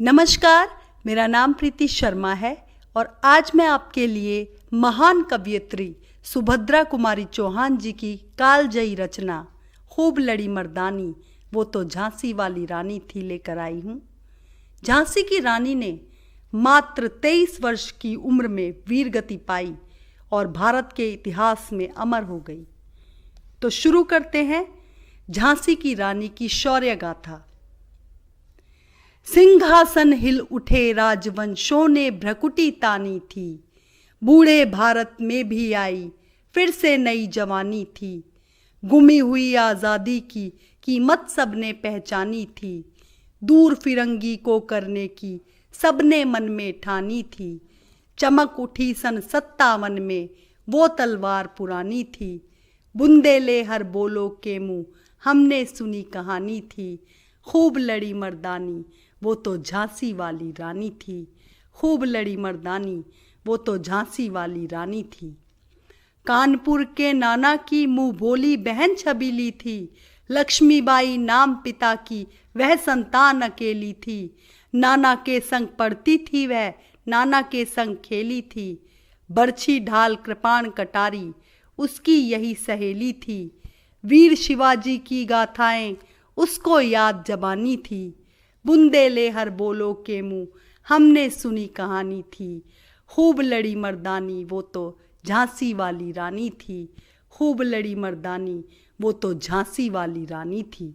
नमस्कार, मेरा नाम प्रीति शर्मा है और आज मैं आपके लिए महान कवयित्री सुभद्रा कुमारी चौहान जी की कालजयी रचना खूब लड़ी मर्दानी वो तो झांसी वाली रानी थी लेकर आई हूँ। झांसी की रानी ने मात्र 23 वर्ष की उम्र में वीर गति पाई और भारत के इतिहास में अमर हो गई। तो शुरू करते हैं झांसी की रानी की शौर्य गाथा। सिंहासन हिल उठे राजवंशों ने भ्रकुटी तानी थी, बूढ़े भारत में भी आई फिर से नई जवानी थी। गुमी हुई आज़ादी की कीमत सबने पहचानी थी, दूर फिरंगी को करने की सबने मन में ठानी थी। चमक उठी सन 57 में वो तलवार पुरानी थी, बुंदेले हर बोलो के मुँह हमने सुनी कहानी थी। खूब लड़ी मर्दानी वो तो झांसी वाली रानी थी, खूब लड़ी मर्दानी वो तो झांसी वाली रानी थी। कानपुर के नाना की मुँह बोली बहन छबीली थी, लक्ष्मीबाई नाम पिता की वह संतान अकेली थी। नाना के संग पढ़ती थी वह, नाना के संग खेली थी, बरछी ढाल कृपाण कटारी उसकी यही सहेली थी। वीर शिवाजी की गाथाएं उसको याद जबानी थी, बुंदेले हर बोलो के मुँह हमने सुनी कहानी थी। खूब लड़ी मर्दानी वो तो झांसी वाली रानी थी, खूब लड़ी मर्दानी वो तो झांसी वाली रानी थी।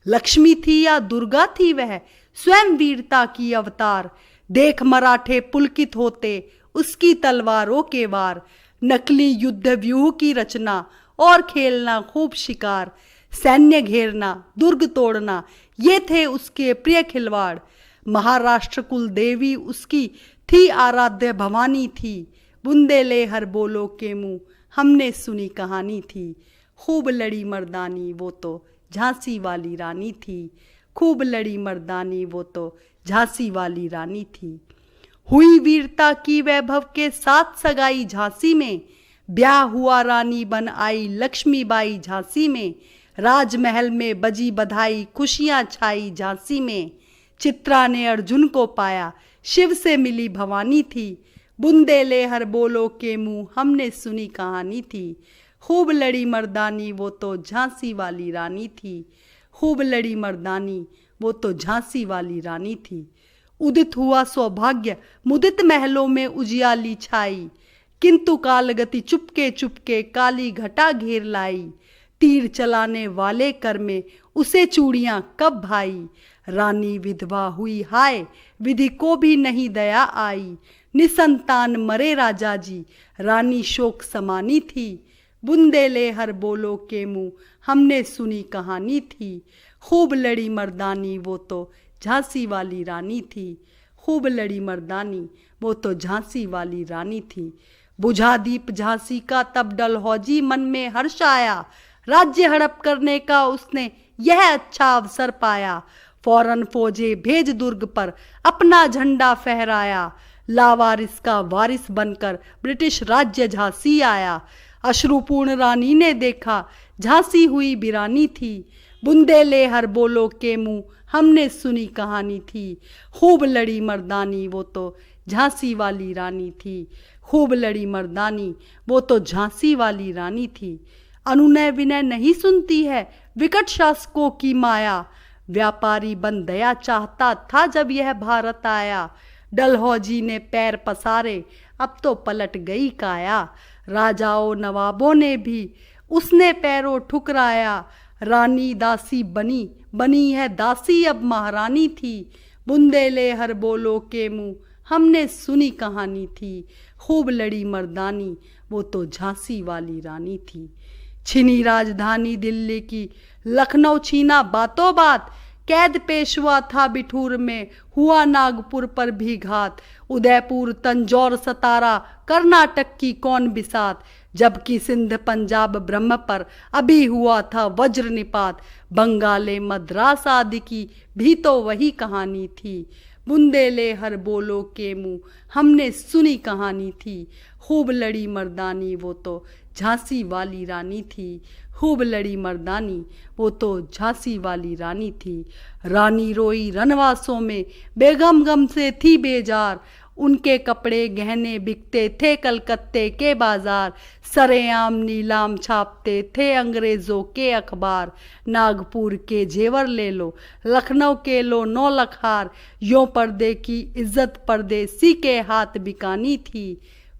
लक्ष्मी थी या दुर्गा थी वह, स्वयं वीरता की अवतार, देख मराठे पुलकित होते उसकी तलवारों के वार। नकली युद्ध व्यूह की रचना और खेलना खूब शिकार, सैन्य घेरना दुर्ग तोड़ना ये थे उसके प्रिय खिलवाड़। महाराष्ट्र कुल देवी उसकी थी आराध्य भवानी थी, बुंदेले हर बोलो के मुँह हमने सुनी कहानी थी। खूब लड़ी मर्दानी वो तो झांसी वाली रानी थी, खूब लड़ी मर्दानी वो तो झांसी वाली रानी थी। हुई वीरता की वैभव के साथ सगाई झांसी में, ब्याह हुआ रानी बन आई लक्ष्मीबाई झांसी में। राजमहल में बजी बधाई खुशियाँ छाई झांसी में, चित्रा ने अर्जुन को पाया शिव से मिली भवानी थी, बुंदेले हर बोलो के मुँह हमने सुनी कहानी थी। खूब लड़ी मर्दानी वो तो झांसी वाली रानी थी, खूब लड़ी मर्दानी वो तो झांसी वाली रानी थी। उदित हुआ सौभाग्य मुदित महलों में उजियाली छाई, किंतु कालगति चुपके चुपके काली घटा घेर लाई। तीर चलाने वाले कर में उसे चूड़ियां कब भाई, रानी विधवा हुई हाय विधि को भी नहीं दया आई। निसंतान मरे राजा जी रानी शोक समानी थी, बुंदेले हर बोलो के मुँह हमने सुनी कहानी थी। खूब लड़ी मर्दानी वो तो झांसी वाली रानी थी, खूब लड़ी मर्दानी वो तो झांसी वाली रानी थी। बुझा दीप झांसी का तब डलहौजी मन में हर्ष आया, राज्य हड़प करने का उसने यह अच्छा अवसर पाया। फौरन फौजे भेज दुर्ग पर अपना झंडा फहराया, लावारिस का वारिस बनकर ब्रिटिश राज्य झांसी आया। अश्रुपूर्ण रानी ने देखा झांसी हुई वीरानी थी, बुंदेले हर बोलो के मुँह हमने सुनी कहानी थी। खूब लड़ी मर्दानी वो तो झांसी वाली रानी थी, खूब लड़ी मर्दानी वो तो झांसी वाली रानी थी। अनुनय विनय नहीं सुनती है विकट शासकों की माया, व्यापारी बन दया चाहता था जब यह भारत आया। डलहौजी ने पैर पसारे अब तो पलट गई काया, राजाओं नवाबों ने भी उसने पैरों ठुकराया। रानी दासी बनी बनी है दासी अब महारानी थी, बुंदेले हर बोलो के मुँह हमने सुनी कहानी थी। खूब लड़ी मर्दानी वो तो झांसी वाली रानी थी। छिनी राजधानी दिल्ली की लखनऊ छीना बातों बात, कैद पेशवा था बिठूर में हुआ नागपुर पर भी घात। उदयपुर तंजौर सतारा कर्नाटक की कौन बिसात, जबकि सिंध पंजाब ब्रह्म पर अभी हुआ था वज्र निपात, बंगाले मद्रास आदि की भी तो वही कहानी थी। बुंदेले हर बोलो के मुंह हमने सुनी कहानी थी, खूब लड़ी मर्दानी वो तो झांसी वाली रानी थी, खूब लड़ी मर्दानी वो तो झांसी वाली रानी थी। रानी रोई रनवासों में बेगम गम से थी बेजार, उनके कपड़े गहने बिकते थे कलकत्ते के बाजार, सरेआम नीलाम छापते थे अंग्रेजों के अखबार। नागपुर के जेवर ले लो, लखनऊ के लो 9 लाख हार, यों पर्दे की इज्जत परदेसी के हाथ बिकानी थी।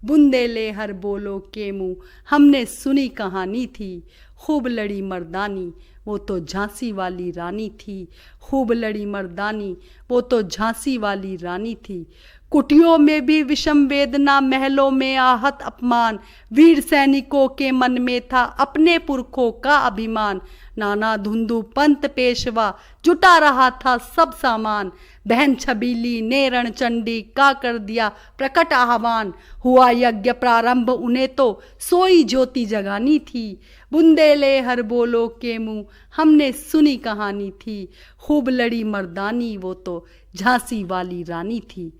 बुंदेले हर बोलो के मुंह हमने सुनी कहानी थी, खूब लड़ी मर्दानी वो तो झांसी वाली रानी थी, खूब लड़ी मर्दानी वो तो झांसी वाली रानी थी। कुटियों में भी विषम वेदना, महलों में आहत अपमान, वीर सैनिकों के मन में था अपने पुरखों का अभिमान। नाना धुंधु पंत पेशवा जुटा रहा था सब सामान, बहन छबीली ने रणचंडी का कर दिया प्रकट आह्वान। हुआ यज्ञ प्रारंभ उन्हें तो सोई ज्योति जगानी थी, बुंदेले हर बोलो के मुंह हमने सुनी कहानी थी, खूब लड़ी मर्दानी वो तो झांसी वाली रानी थी।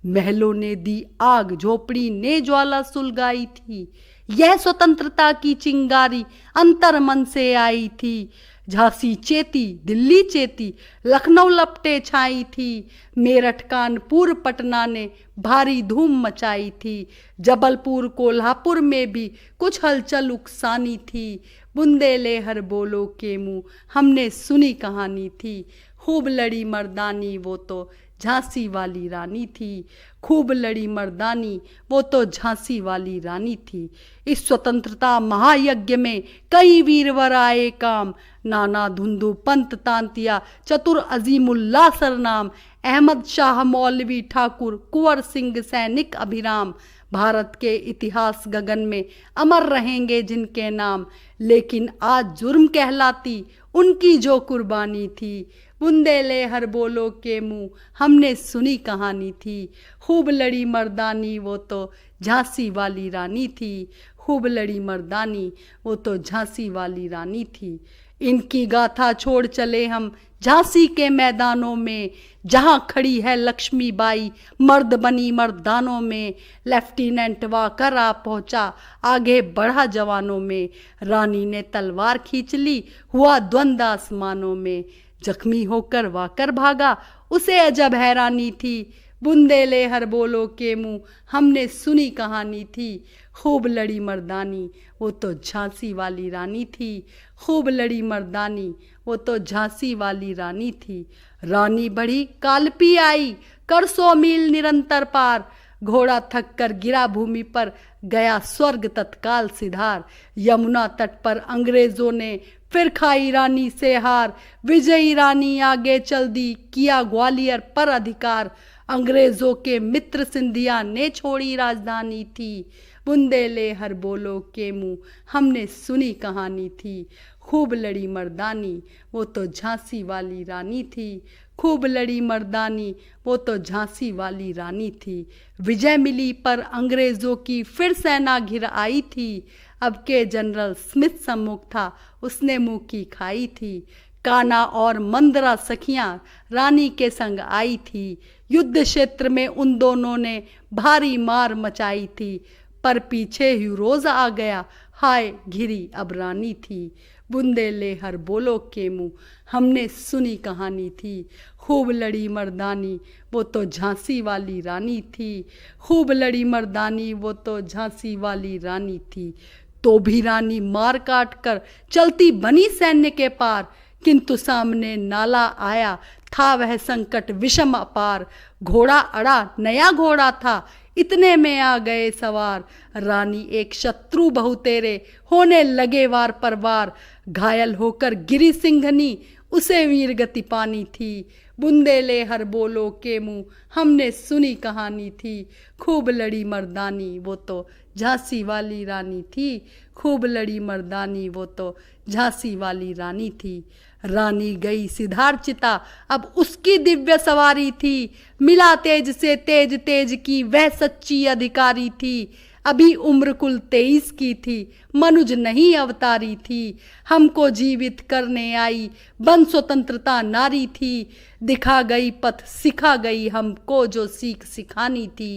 महलों ने दी आग, झोपड़ी ने ज्वाला सुलगाई थी, यह स्वतंत्रता की चिंगारी अंतर मन से आई थी। झांसी चेती, दिल्ली चेती, लखनऊ लपटे छाई थी, मेरठ कानपुर पटना ने भारी धूम मचाई थी। जबलपुर कोल्हापुर में भी कुछ हलचल उकसानी थी, बुंदेले हर बोलो के मुंह हमने सुनी कहानी थी, खूब लड़ी मर्दानी वो तो झांसी वाली रानी थी, खूब लड़ी मर्दानी वो तो झांसी वाली रानी थी। इस स्वतंत्रता महायज्ञ में कई वीरवर आए काम, नाना धुंधु पंत तांतिया चतुर अजीमुल्ला सरनाम, अहमद शाह मौलवी ठाकुर कुंवर सिंह सैनिक अभिराम। भारत के इतिहास गगन में अमर रहेंगे जिनके नाम, लेकिन आज जुर्म कहलाती उनकी जो कुर्बानी थी। बुंदेले हर बोलो के मुंह हमने सुनी कहानी थी, खूब लड़ी मर्दानी वो तो झांसी वाली रानी थी, खूब लड़ी मर्दानी वो तो झांसी वाली रानी थी। इनकी गाथा छोड़ चले हम झांसी के मैदानों में, जहां खड़ी है लक्ष्मीबाई मर्द बनी मर्दानों में। लेफ्टिनेंट वाकर आ पहुंचा, आगे बढ़ा जवानों में, रानी ने तलवार खींच ली, हुआ द्वंद आसमानों में। जख्मी होकर वाकर भागा, उसे अजब हैरानी थी, बुंदेले हर बोलो के मुंह हमने सुनी कहानी थी, खूब लड़ी मर्दानी वो तो झांसी वाली रानी थी, खूब लड़ी मर्दानी वो तो झांसी वाली रानी थी। रानी बढ़ी कालपी आई, कर 100 मील निरंतर पार, घोड़ा थक कर गिरा भूमि पर, गया स्वर्ग तत्काल सिधार। यमुना तट पर अंग्रेजों ने फिर खाई रानी से हार, विजयी रानी आगे चल दी, किया ग्वालियर पर अधिकार। अंग्रेजों के मित्र सिंधिया ने छोड़ी राजधानी थी, बुंदेले हर बोलो के मुंह हमने सुनी कहानी थी, खूब लड़ी मर्दानी वो तो झांसी वाली रानी थी, खूब लड़ी मर्दानी वो तो झांसी वाली रानी थी। विजय मिली पर अंग्रेजों की फिर सेना घिर आई थी, अब के जनरल स्मिथ सम्मुख था, उसने मुंह की खाई थी। काना और मंदरा सखियां रानी के संग आई थी, युद्ध क्षेत्र में उन दोनों ने भारी मार मचाई थी, पर पीछे हीरोज आ गया, हाय घिरी अब रानी थी। बुंदेले हर बोलो के मुंह हमने सुनी कहानी थी, खूब लड़ी मर्दानी वो तो झांसी वाली रानी थी, खूब लड़ी मर्दानी वो तो झांसी वाली रानी थी। तो भी रानी मार काट कर चलती बनी सैन्य के पार, किंतु सामने नाला आया था वह संकट विषम अपार। घोड़ा अड़ा नया घोड़ा था, इतने में आ गए सवार, रानी एक शत्रु बहु तेरे होने लगे वार पर वार। घायल होकर गिरी सिंघनी उसे वीर गति पानी थी, बुंदेले हर बोलो के मुंह हमने सुनी कहानी थी, खूब लड़ी मर्दानी वो तो झांसी वाली रानी थी, खूब लड़ी मर्दानी वो तो झांसी वाली रानी थी। रानी गई सिधार चिता, अब उसकी दिव्य सवारी थी, मिला तेज से तेज, तेज की वह सच्ची अधिकारी थी। अभी उम्र कुल 23 की थी, मनुज नहीं अवतारी थी। हमको जीवित करने आई बन स्वतंत्रता नारी थी। दिखा गई पथ सिखा गई हमको जो सीख सिखानी थी।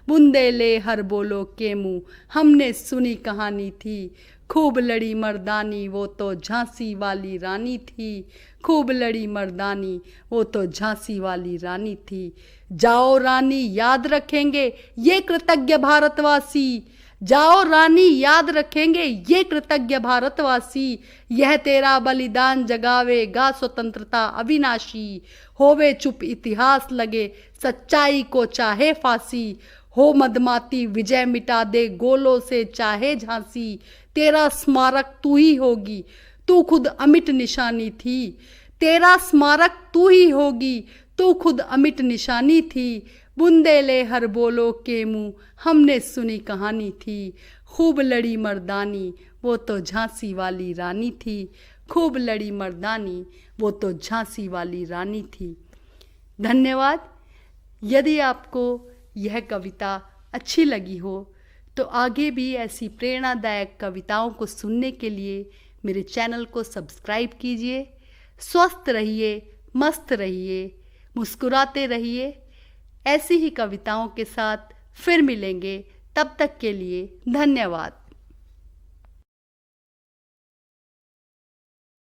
बुंदेले हर बोलो के मुँह हमने सुनी कहानी थी। खूब लड़ी मर्दानी वो तो झांसी वाली रानी थी। खूब लड़ी मर्दानी वो तो झांसी वाली रानी थी। जाओ रानी याद रखेंगे ये कृतज्ञ भारतवासी। जाओ रानी याद रखेंगे ये कृतज्ञ भारतवासी। यह तेरा बलिदान जगावेगा स्वतंत्रता अविनाशी। होवे चुप इतिहास लगे सच्चाई को चाहे फांसी। हो मदमाती विजय मिटा दे गोलों से चाहे झांसी। तेरा स्मारक तू ही होगी, तू खुद अमिट निशानी थी। तेरा स्मारक तू ही होगी, तू खुद अमिट निशानी थी। बुंदेले हर बोलो के मुँह हमने सुनी कहानी थी। खूब लड़ी मर्दानी वो तो झांसी वाली रानी थी। खूब लड़ी मर्दानी वो तो झांसी वाली रानी थी। धन्यवाद। यदि आपको यह कविता अच्छी लगी हो तो आगे भी ऐसी प्रेरणादायक कविताओं को सुनने के लिए मेरे चैनल को सब्सक्राइब कीजिए। स्वस्थ रहिए, मस्त रहिए, मुस्कुराते रहिए। ऐसी ही कविताओं के साथ फिर मिलेंगे। तब तक के लिए धन्यवाद।